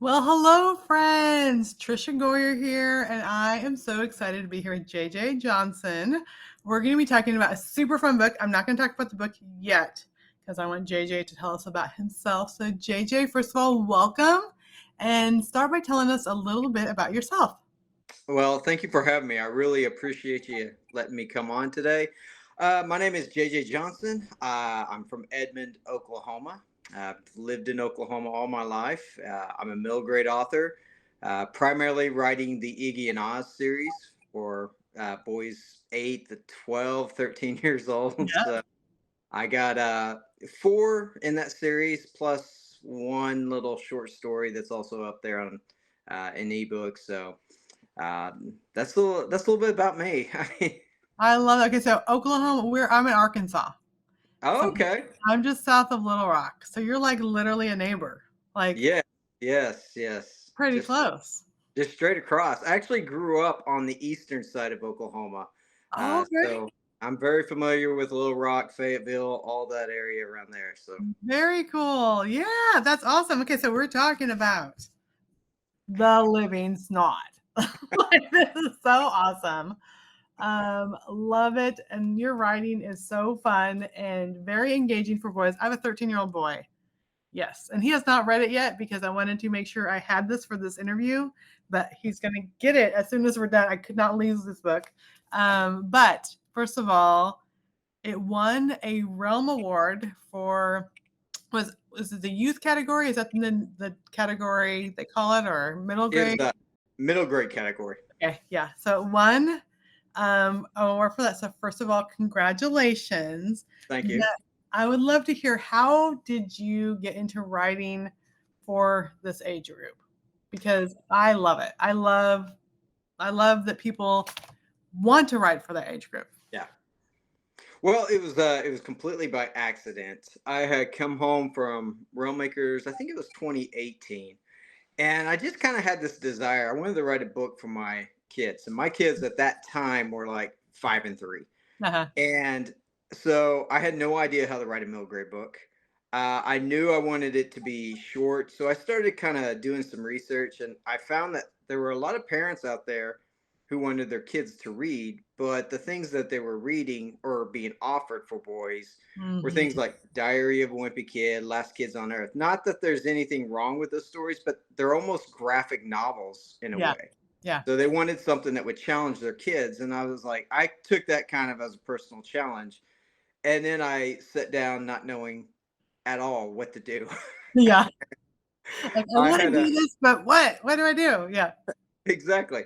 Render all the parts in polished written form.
Well, hello, friends. Trisha Goyer here, and I am so excited to be here with JJ Johnson. We're going to be talking about a super fun book. I'm not going to talk about the book yet because I want JJ to tell us about himself. So, JJ, first of all, welcome and start by telling us a little bit about yourself. Well, thank you for having me. I really appreciate you letting me come on today. My name is JJ Johnson. I'm from Edmond, Oklahoma. I've lived in Oklahoma all my life. I'm a middle grade author, primarily writing the Iggy and Oz series for boys 8 to 12, 13 years old. Yeah. So I got four in that series, plus one little short story that's also up there on an ebook. So that's a little bit about me. I mean, I love it. Okay, so Oklahoma, I'm in Arkansas. oh, So okay, I'm just south of Little Rock. So you're like literally a neighbor, like yeah, yes, pretty close. just straight across. I actually grew up on the eastern side of Oklahoma, Okay. so I'm very familiar with Little Rock, Fayetteville, all that area around there. So Very cool. Yeah, that's awesome. Okay, so we're talking about The Living Snot. Like, this is so awesome. Love it. And your writing is so fun and very engaging for boys. I have a 13-year-old boy. Yes. And he has not read it yet because I wanted to make sure I had this for this interview, but he's going to get it as soon as we're done. I could not lose this book. But first of all, it won a Realm Award for was it the youth category? Is that the category they call it, or middle it's grade? the middle grade category. Okay, yeah. So it won award for that. So first of all, congratulations. Thank Yeah, you. I would love to hear, how did you get into writing for this age group? Because I love it. I love that people want to write for that age group. Yeah. Well, it was completely by accident. I had come home from Railmakers. I think it was 2018. And I just kind of had this desire. I wanted to write a book for my kids. And my kids at that time were like 5 and 3. Uh-huh. And so I had no idea how to write a middle grade book. I knew I wanted it to be short. So I started kind of doing some research. And I found that there were a lot of parents out there who wanted their kids to read, but the things that they were reading or being offered for boys were things Mhm. like Diary of a Wimpy Kid, Last Kids on Earth. Not that there's anything wrong with those stories, but they're almost graphic novels in a Yeah. way. Yeah. So they wanted something that would challenge their kids. And I was like, I took that kind of as a personal challenge. And then I sat down not knowing at all what to do. Yeah. Like, I I want to had do a this, but what? What do I do? Yeah. Exactly.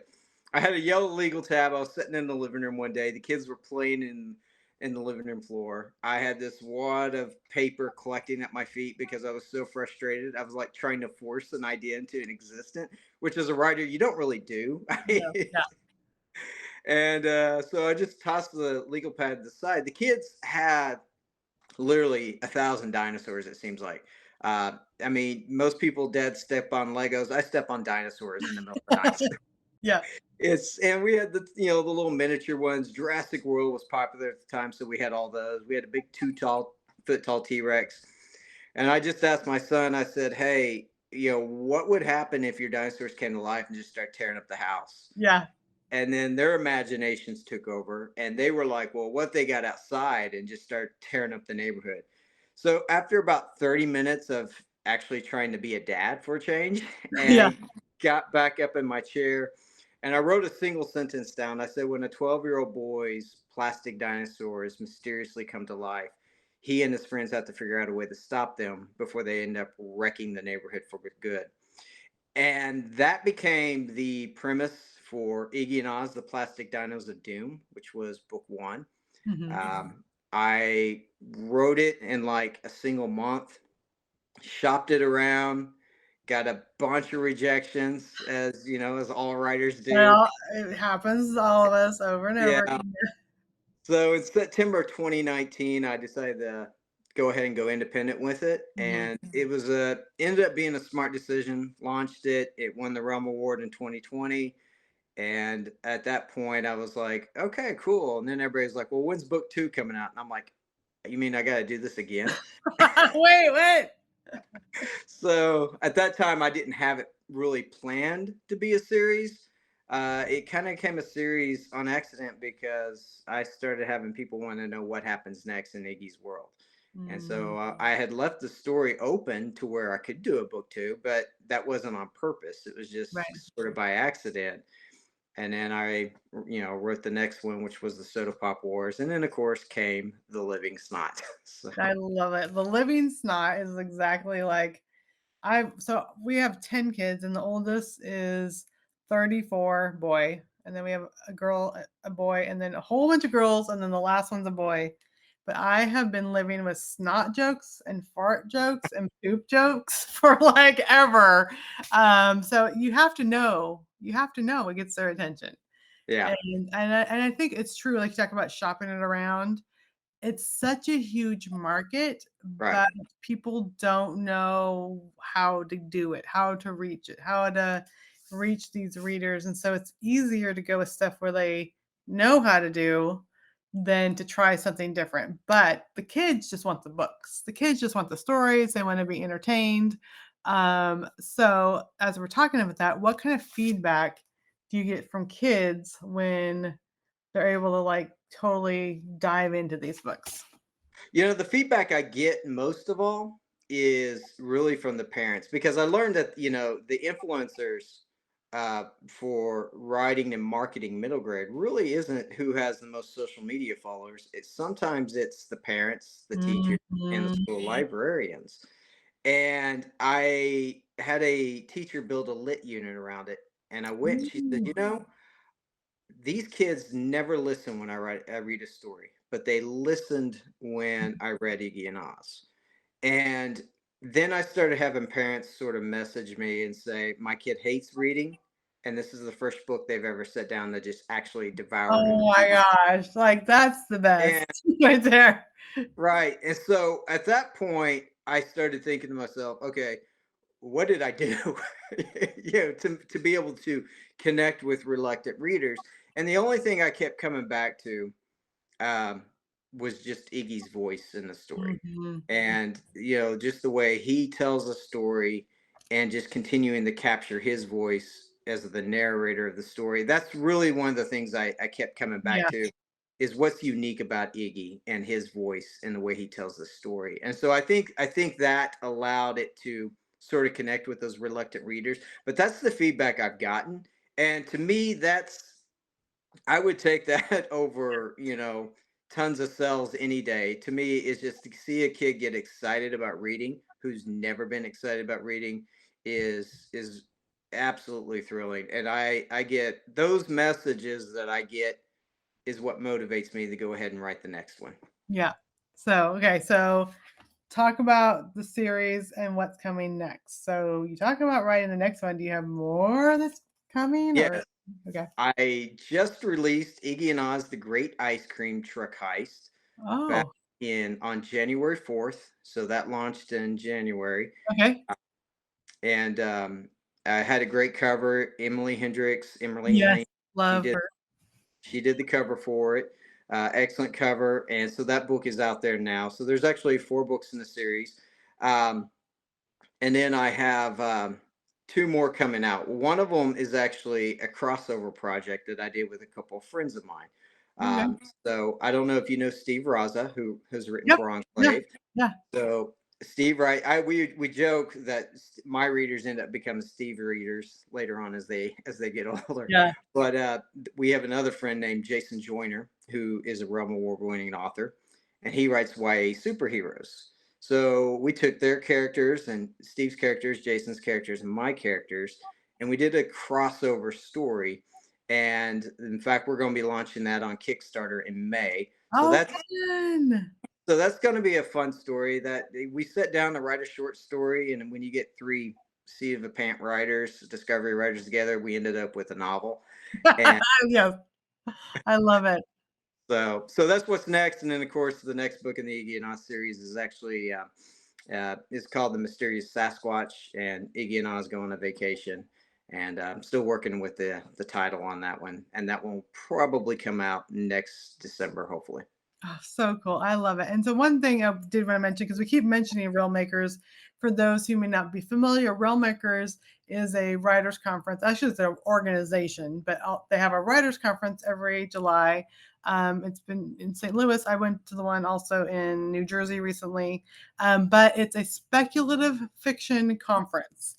I had a yellow legal tab. I was sitting in the living room one day. The kids were playing in the living room floor. I had this wad of paper collecting at my feet because I was so frustrated. I was like trying to force an idea into an existence, which as a writer you don't really do. Yeah. Yeah. And so I just tossed the legal pad to the side. The kids had literally 1,000 dinosaurs. It seems like. I mean, most people dead step on Legos. I step on dinosaurs in the middle of the night. Yeah. It's and we had the little miniature ones. Jurassic World was popular at the time, so we had all those. We had a big 2 foot tall T Rex, and I just asked my son. I said, "Hey, what would happen if your dinosaurs came to life and just started tearing up the house?" Yeah. And then their imaginations took over, and they were like, "Well, what if they got outside and just started tearing up the neighborhood?" So after about 30 minutes of actually trying to be a dad for a change, Yeah. and got back up in my chair and I wrote a single sentence down. I said, when a 12-year-old boy's plastic dinosaurs mysteriously come to life, he and his friends have to figure out a way to stop them before they end up wrecking the neighborhood for good. And that became the premise for Iggy and Oz, the Plastic Dinos of Doom, which was book one. Mhm. I wrote it in like a single month, shopped it around, got a bunch of rejections, as all writers do. Well, it happens to all of us over and over Yeah. again. So in September 2019, I decided to go ahead and go independent with it, Mhm. and it was a ended up being a smart decision. Launched it. It won the Realm Award in 2020, and at that point, I was like, okay, cool. And then everybody's like, well, when's book two coming out? And I'm like, you mean I got to do this again? Wait, wait. So at that time, I didn't have it really planned to be a series. It kind of became a series on accident because I started having people want to know what happens next in Iggy's world. And Mm, so I had left the story open to where I could do a book two, but that wasn't on purpose. It was right. just sort of by accident. And then I, wrote the next one, which was the Soda Pop Wars, and then of course came the Living Snot. So I love it. The living snot is exactly like so we have 10 kids and the oldest is 34 boy. And then we have a girl, a boy, and then a whole bunch of girls, and then the last one's a boy. But I have been living with snot jokes and fart jokes and poop jokes for like ever. So you have to know what gets their attention. yeah, And I think it's true, like you talk about shopping it around. It's such a huge market, right. but people don't know how to do it, how to reach it, how to reach these readers, and so it's easier to go with stuff where they know how to do than to try something different. But the kids just want the books. The kids just want the stories, they wanna be entertained. So as we're talking about that, what kind of feedback do you get from kids when they're able to, like, totally dive into these books? The feedback I get most of all is really from the parents because I learned that, the influencers for writing and marketing middle grade really isn't who has the most social media followers. Sometimes it's the parents, the teachers, and the Mhm. school librarians. And I had a teacher build a lit unit around it. And I went, she said, Ooh. these kids never listen when I read a story, but they listened when I read Iggy and Oz. And then I started having parents sort of message me and say, my kid hates reading. And this is the first book they've ever sat down to just actually devour and Oh my read. gosh, like, that's the best And right there. right. And so at that point, I started thinking to myself, okay, what did I do? To be able to connect with reluctant readers. And the only thing I kept coming back to um, was just Iggy's voice in the story. Mhm. And, just the way he tells a story and just continuing to capture his voice as the narrator of the story. That's really one of the things I kept coming back Yeah, to is what's unique about Iggy and his voice and the way he tells the story. And so I think that allowed it to sort of connect with those reluctant readers. But that's the feedback I've gotten. And to me, I would take that over, tons of cells any day. To me, is just to see a kid get excited about reading who's never been excited about reading is absolutely thrilling. And I get those messages that I get is what motivates me to go ahead and write the next one. yeah. So, okay, so talk about the series and what's coming next. So you talk about writing the next one. Do you have more that's coming or Yes, okay. I just released Iggy and Oz: The Great Ice Cream Truck Heist back Oh, in on January 4th. So that launched in January. okay. And I had a great cover. Emily Hendricks, Emily Yes, Lane, she love did her. she did the cover for it. Excellent cover, and so that book is out there now. So there's actually 4 books in the series, um, and then I have 2 more coming out. One of them is actually a crossover project that I did with a couple of friends of mine. Okay. So I don't know if you know Steve Raza, who has written Yep. for Yeah. Enclave. Yeah. So Steve, right? We joke that my readers end up becoming Steve readers later on as they get older. Yeah. But we have another friend named Jason Joyner who is a Realm Award winning author, and he writes YA superheroes. So we took their characters and Steve's characters, Jason's characters, and my characters, and we did a crossover story. And in fact, we're going to be launching that on Kickstarter in May. So Oh, that's fun. so that's going to be a fun story. That we sit down to write a short story, and when you get 3 seat of a pant writers, discovery writers together, we ended up with a novel. And Yes, I love it. so that's what's next. And then of course the next book in the Iggy and Oz series is actually is called The Mysterious Sasquatch, and Iggy and Oz go on a vacation. And I'm still working with the title on that one, and that one will probably come out next December, hopefully. Oh, so cool. I love it. And so one thing I did want to mention, because we keep mentioning Realm Makers, for those who may not be familiar, Realm Makers is a writers conference. Actually, it's an organization, but they have a writers conference every July. It's been in St. Louis. I went to the one also in New Jersey recently, but it's a speculative fiction conference.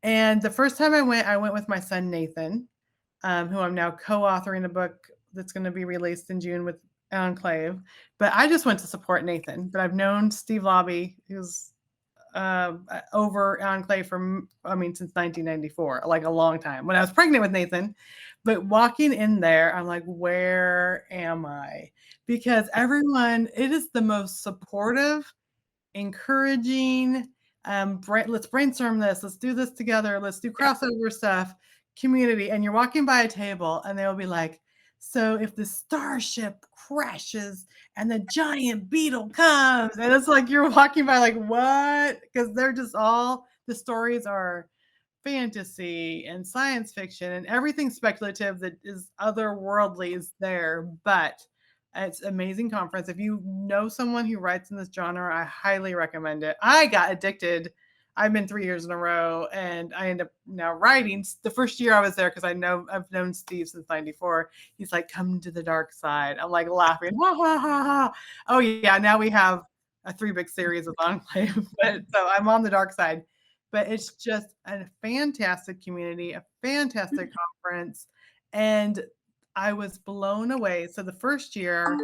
And the first time I went with my son Nathan, who I'm now co-authoring a book that's going to be released in June with Enclave. But I just went to support Nathan. But I've known Steve Lobby, who's over Enclave from, I mean, since 1994, like a long time when I was pregnant with Nathan. But walking in there, I'm like, where am I? Because everyone, it is the most supportive, encouraging, let's brainstorm this, let's do this together, let's do crossover stuff, community. And you're walking by a table and they'll be like, so if the starship crashes and the giant beetle comes, and it's like you're walking by like, what? Because they're just all, the stories are fantasy and science fiction and everything speculative that is otherworldly is there. But it's amazing conference. If you know someone who writes in this genre, I highly recommend it. I got addicted. I've been 3 years in a row, and I end up now writing. The first year I was there, because I've known Steve since '94. He's like, "Come to the dark side." I'm like laughing, ha ha ha ha. Oh yeah, now we have a 3 book series of Enclave, but so I'm on the dark side. But it's just a fantastic community, a fantastic conference, and I was blown away. So the first year,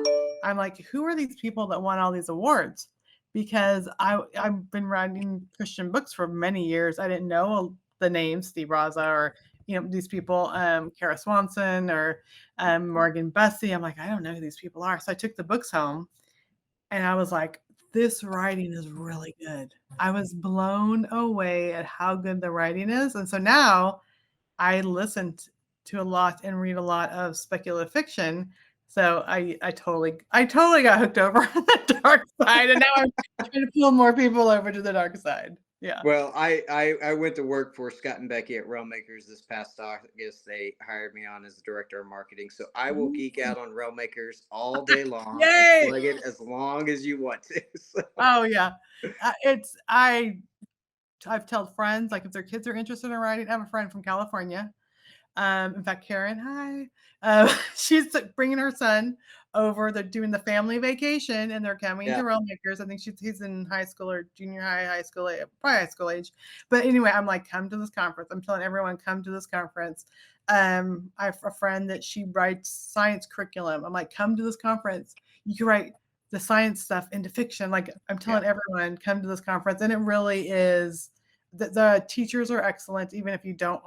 I'm like, who are these people that won all these awards? Because I've been writing Christian books for many years. I didn't know the names Steve Raza or these people, Kara Swanson or Morgan Bussey. I'm like, I don't know who these people are. So I took the books home and I was like, this writing is really good. I was blown away at how good the writing is. And so now I listened to a lot and read a lot of speculative fiction. So I totally got hooked over on the dark side, and now I'm trying to pull more people over to the dark side. Yeah. Well, I went to work for Scott and Becky at Railmakers this past August. They hired me on as the director of marketing. So I will geek out on Railmakers all day long and Yay! plug it as long as you want to. So, Oh yeah. I've told friends, like, if their kids are interested in writing. I have a friend from California. In fact, Karen, hi. She's bringing her son over. They're doing the family vacation, and they're coming to yeah. Railmakers. I think he's in high school or junior high, high school, probably high school age. But anyway, I'm like, come to this conference. I'm telling everyone, come to this conference. I have a friend that she writes science curriculum. I'm like, come to this conference. You can write the science stuff into fiction. Like, I'm telling Yeah. everyone, come to this conference. And it really is. The teachers are excellent, even if you don't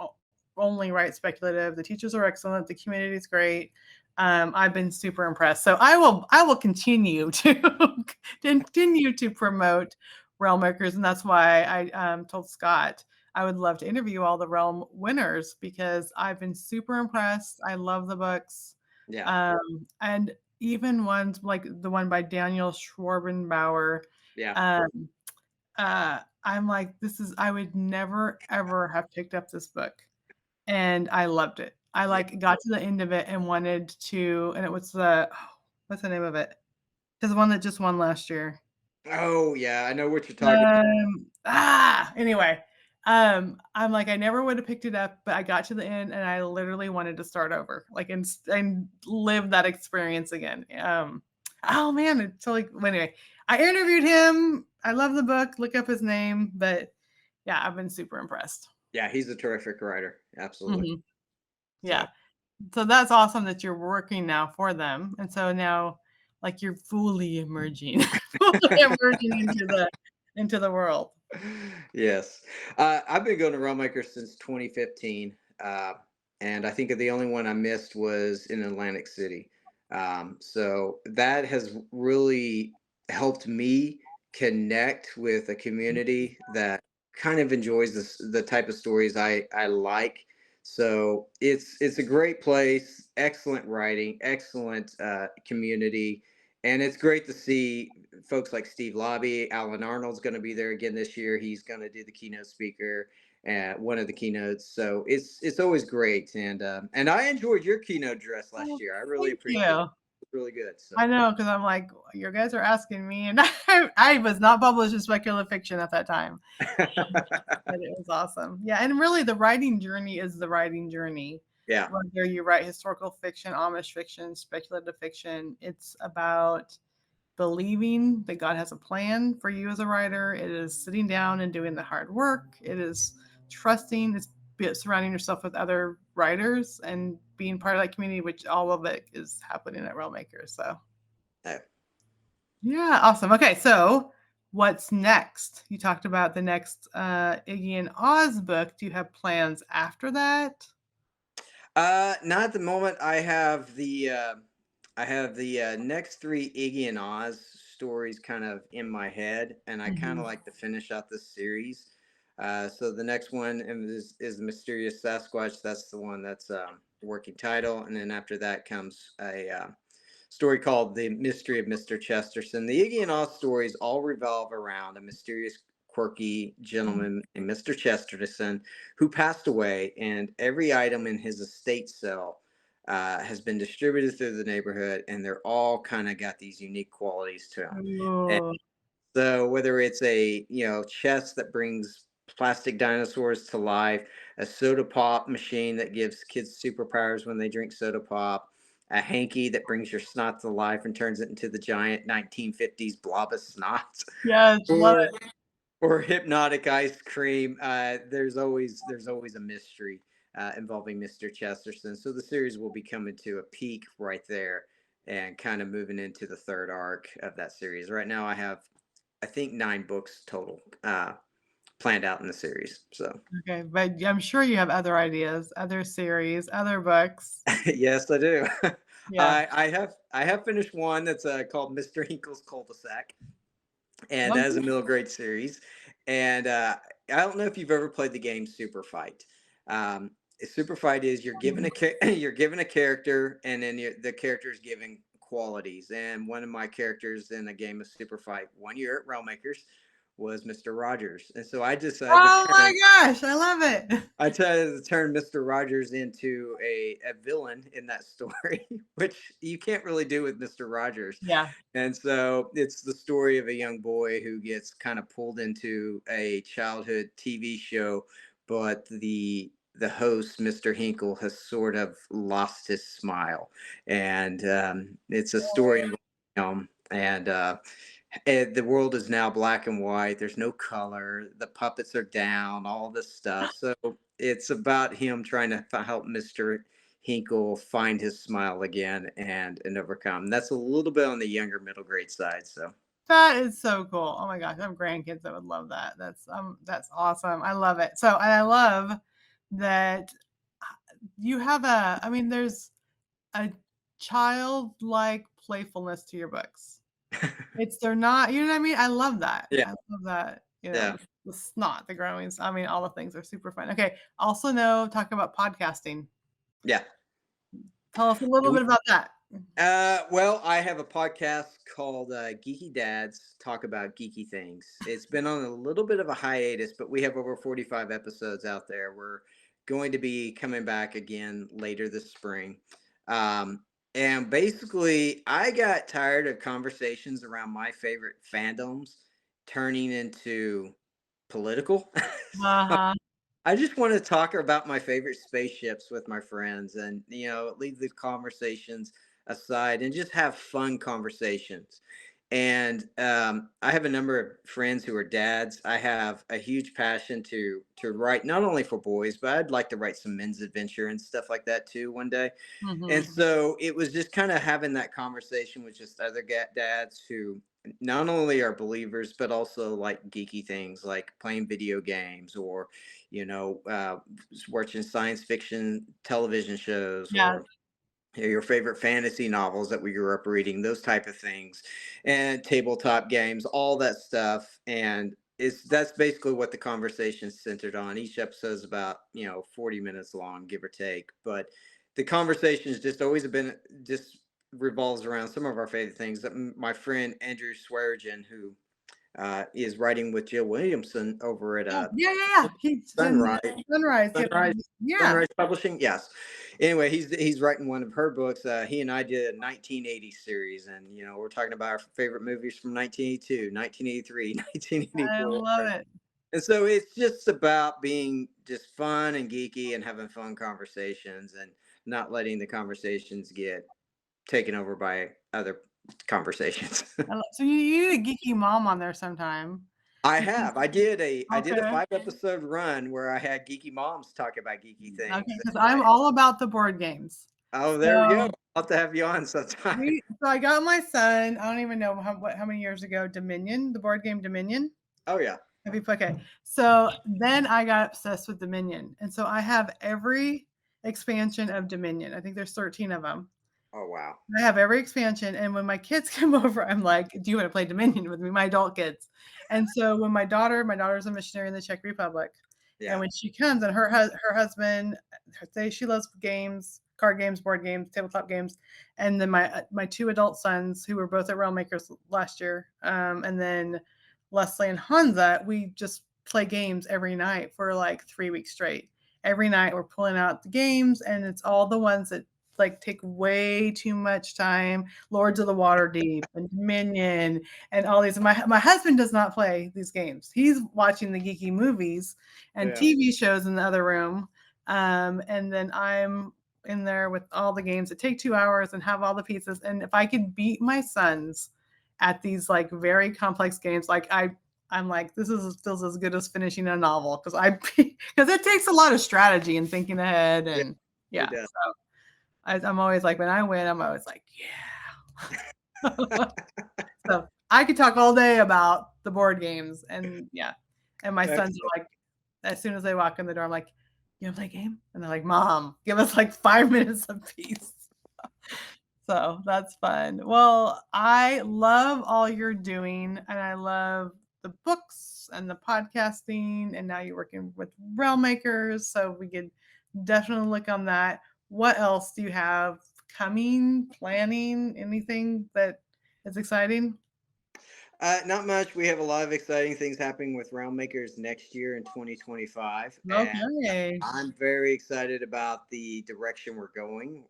only write speculative. The teachers are excellent. The community is great. I've been super impressed. So I will continue to continue to promote Realmmakers, and that's why I told Scott I would love to interview all the Realm winners because I've been super impressed. I love the books, Yeah. and even ones like the one by Daniel Schwarbenbauer. Yeah. Um, I'm like, I would never ever have picked up this book, and I loved it. I Yeah. like got to the end of it and wanted to, and it was what's the name of it? It's the one that just won last year. Oh yeah, I know what you're talking Anyway, I'm like, I never would have picked it up, but I got to the end and I literally wanted to start over, like, and live that experience again. Oh man, it's so like, anyway, I interviewed him. I love the book. Look up his name, but yeah, I've been super impressed. Yeah, he's a terrific writer. Absolutely. Mhm. So Yeah. So that's awesome that you're working now for them. And so now, like, you're fully emerging, fully emerging into the world. yes. I've been going to Railmaker since 2015. And I think the only one I missed was in Atlantic City. So that has really helped me connect with a community that kind of enjoys the type of stories I like. So it's a great place, excellent writing, excellent community, and it's great to see folks like Steve Lobby. Alan Arnold's going to be there again this year. He's going to do the keynote speaker at one of the keynotes. So it's always great. And I enjoyed your keynote address last Oh, year. I really thank appreciate it. you. really good. So I know, because I'm like, you guys are asking me, and I was not published in speculative fiction at that time, but it was awesome. Yeah, and really, the writing journey is the writing journey. yeah, Whether you write historical fiction, Amish fiction, speculative fiction, it's about believing that God has a plan for you as a writer. It is sitting down and doing the hard work. It is trusting. It's surrounding yourself with other writers and being part of that community, which all of it is happening at Realmakers. So, uh, yeah, awesome. Okay, so what's next? You talked about the next Iggy and Oz book. Do you have plans after that? not at the moment. I have the next three Iggy and Oz stories kind of in my head, and I kind Mhm. of like to finish out this series. So the next one is the Mysterious Sasquatch. That's the one that's working title, and then after that comes a story called The Mystery of Mr. Chesterton. The Iggy and Oz stories all revolve around a mysterious, quirky gentleman named Mr. Chesterton who passed away, and every item in his estate sale has been distributed through the neighborhood, and they're all kind of got these unique qualities to them. And Ooh, so whether it's a chest that brings plastic dinosaurs to life, a soda pop machine that gives kids superpowers when they drink soda pop, a hanky that brings your snot to life and turns it into the giant 1950s blob of snot, yes, love or it. hypnotic ice cream. There's always a mystery involving Mr. Chesterton. So the series will be coming to a peak right there and kind of moving into the third arc of that series. Right now, I think 9 books total planned out in the series. So Okay, but I'm sure you have other ideas, other series, other books. yes, I do. Yeah. I have finished one that's called Mr. Hinkle's Cul-de-sac, and that is a middle grade series. And I don't know if you've ever played the game Super Fight. Super Fight is you're given a character, and then the character is given qualities. And one of my characters in a game of Super Fight 1 year at Realmakers was Mr. Rogers, and so I decided Oh to my gosh, I love it. I decided to turn Mr. Rogers into a villain in that story, which you can't really do with Mr. Rogers. Yeah. And so it's the story of a young boy who gets kind of pulled into a childhood TV show, but the host, Mr. Hinkle, has sort of lost his smile, and it's a story involving him. And the world is now black and white. There's no color. The puppets are down. All this stuff. So it's about him trying to help Mr. Hinkle find his smile again and overcome. That's a little bit on the younger middle grade side. So That is so cool. Oh my gosh, I have grandkids that would love that. That's awesome. I love it. So, and I love that you have I mean, there's a childlike playfulness to your books. They're not, you know what I mean? I love that. yeah, I love that, yeah, the snot, the growing, I mean, all the things are super fun. Okay. Also know, talk about podcasting. yeah. Tell us a little bit about that. Well, I have a podcast called Geeky Dads Talk About Geeky Things. It's been on a little bit of a hiatus, but we have over 45 episodes out there. We're going to be coming back again later this spring. Um, and basically, I got tired of conversations around my favorite fandoms turning into political. Uh-huh. I just want to talk about my favorite spaceships with my friends and, leave the conversations aside and just have fun conversations. And I have a number of friends who are dads. I have a huge passion to write not only for boys, but I'd like to write some men's adventure and stuff like that too one day. And Mhm. so it was just kind of having that conversation with just other dads who not only are believers, but also like geeky things like playing video games or, watching science fiction television shows Yeah. or your favorite fantasy novels that we grew up reading, those type of things, and tabletop games, all that stuff. And that's basically what the conversation is centered on. Each episode is about 40 minutes long, give or take. But the conversation has just always been just revolves around some of our favorite things. That my friend Andrew Swearigan, who is writing with Jill Williamson over at Oh, yeah, yeah, yeah. He's in Sunrise. Sunrise. Yep. Sunrise Yeah. Sunrise Publishing. Yes. Anyway, he's writing one of her books. He and I did a 1980 series, and we're talking about our favorite movies from 1982, 1983, I 1984. love it. And so it's just about being just fun and geeky and having fun conversations and not letting the conversations get taken over by other conversations. So you need a geeky mom on there sometime. I Because have. I did a okay, 5 episode run where I had geeky moms talk about geeky okay, things. because And I'm all about the board games. oh, there we go. So I'll have to have you on sometime. so I got my son. I don't even know how many years ago. Dominion, the board game Dominion. Oh yeah. Okay. So then I got obsessed with Dominion, and so I have every expansion of Dominion. I think there's 13 of them. Oh wow. I have every expansion, and when my kids come over, I'm like, "Do you want to play Dominion with me?" My adult kids. And so when my daughter's a missionary in the Czech Republic, and Yeah. when she comes, and her husband, she loves games, card games, board games, tabletop games, and then my two adult sons who were both at Realm Makers last year, and then Leslie and Hansa, we just play games every night for like 3 weeks straight. Every night we're pulling out the games, and it's all the ones that like take way too much time. Lords of the Waterdeep and Dominion and all these. My husband does not play these games. He's watching the geeky movies and Yeah. TV shows in the other room. And then I'm in there with all the games that take 2 hours and have all the pieces. And if I could beat my sons at these like very complex games, like I'm like, this feels as good as finishing a novel because it takes a lot of strategy and thinking ahead and yeah. It does. So I'm always like, when I win, I'm always like, yeah. So I could talk all day about the board games, and yeah. And my sons are like, as soon as they walk in the door, I'm like, you want to play a game? And they're like, Mom, give us like 5 minutes apiece. So that's fun. Well, I love all you're doing, and I love the books and the podcasting, and now you're working with Realm Makers, so we could definitely look on that. What else do you have coming, planning, anything that is exciting? Not much. We have a lot of exciting things happening with Round Makers next year in 2025, and Okay. I'm very excited about the direction we're going.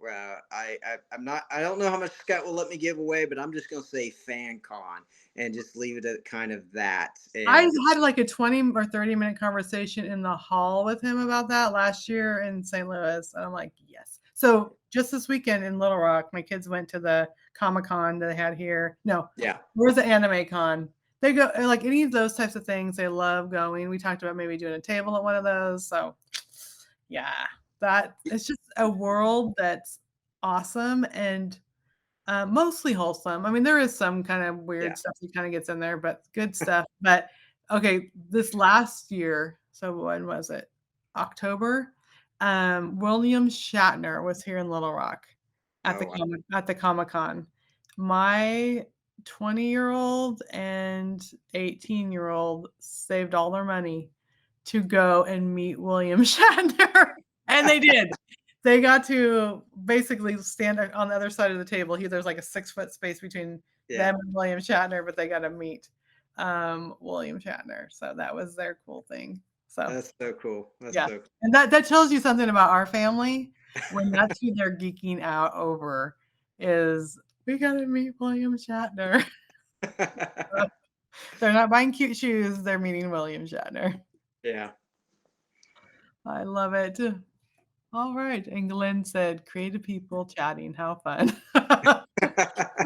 I'm not. I don't know how much Scott will let me give away, but I'm just going to say FanCon and just leave it at kind of that. I And had like a 20 or 30-minute conversation in the hall with him about that last year in St. Louis. And I'm like, yes. So just this weekend in Little Rock, my kids went to the Comic-Con that they had here. No, yeah, where's the Anime Con? They go like any of those types of things. They love going. We talked about maybe doing a table at one of those. So yeah, that it's just a world that's awesome and mostly wholesome. I mean, there is some kind of weird yeah. stuff that kind of gets in there, but good stuff. But okay, this last year, so when was it? October. William Shatner was here in Little Rock at Oh, wow. At the Comic-Con. My 20-year-old and 18-year-old saved all their money to go and meet William Shatner, and they did. They got to basically stand on the other side of the table. There's like a 6-foot space between Yeah, them and William Shatner, but they got to meet William Shatner. So that was their cool thing. So that's so cool. That's yeah, so cool. and that tells you something about our family when that's who they're geeking out over is we got to meet William Shatner. They're not buying cute shoes. They're meeting William Shatner. Yeah. I love it. All right. And Glenn said, creative people chatting. How fun.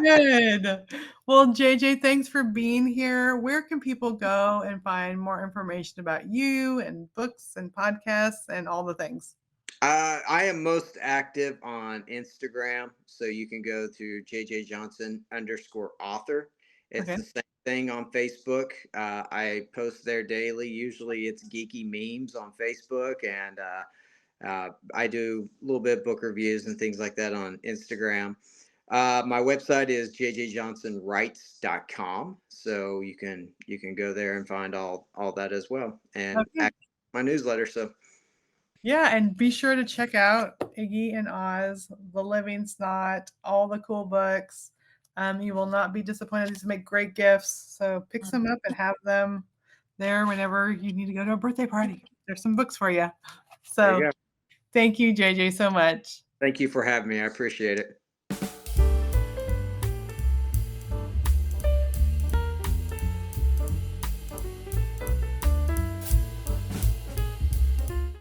Good. Well, JJ, thanks for being here. Where can people go and find more information about you and books and podcasts and all the things? I am most active on Instagram, so you can go to JJ Johnson_author. It's Okay. the same thing on Facebook. I post there daily. Usually, it's geeky memes on Facebook, and I do a little bit of book reviews and things like that on Instagram. My website is jjjohnsonwrites.com, so you can go there and find all that as well, and Okay. my newsletter. So Yeah, and be sure to check out Iggy and Oz, The Living Snot, all the cool books. You will not be disappointed. These make great gifts. So pick some up and have them there whenever you need to go to a birthday party. There's some books for you. There you So go. thank you, JJ, so much. Thank you for having me. I appreciate it.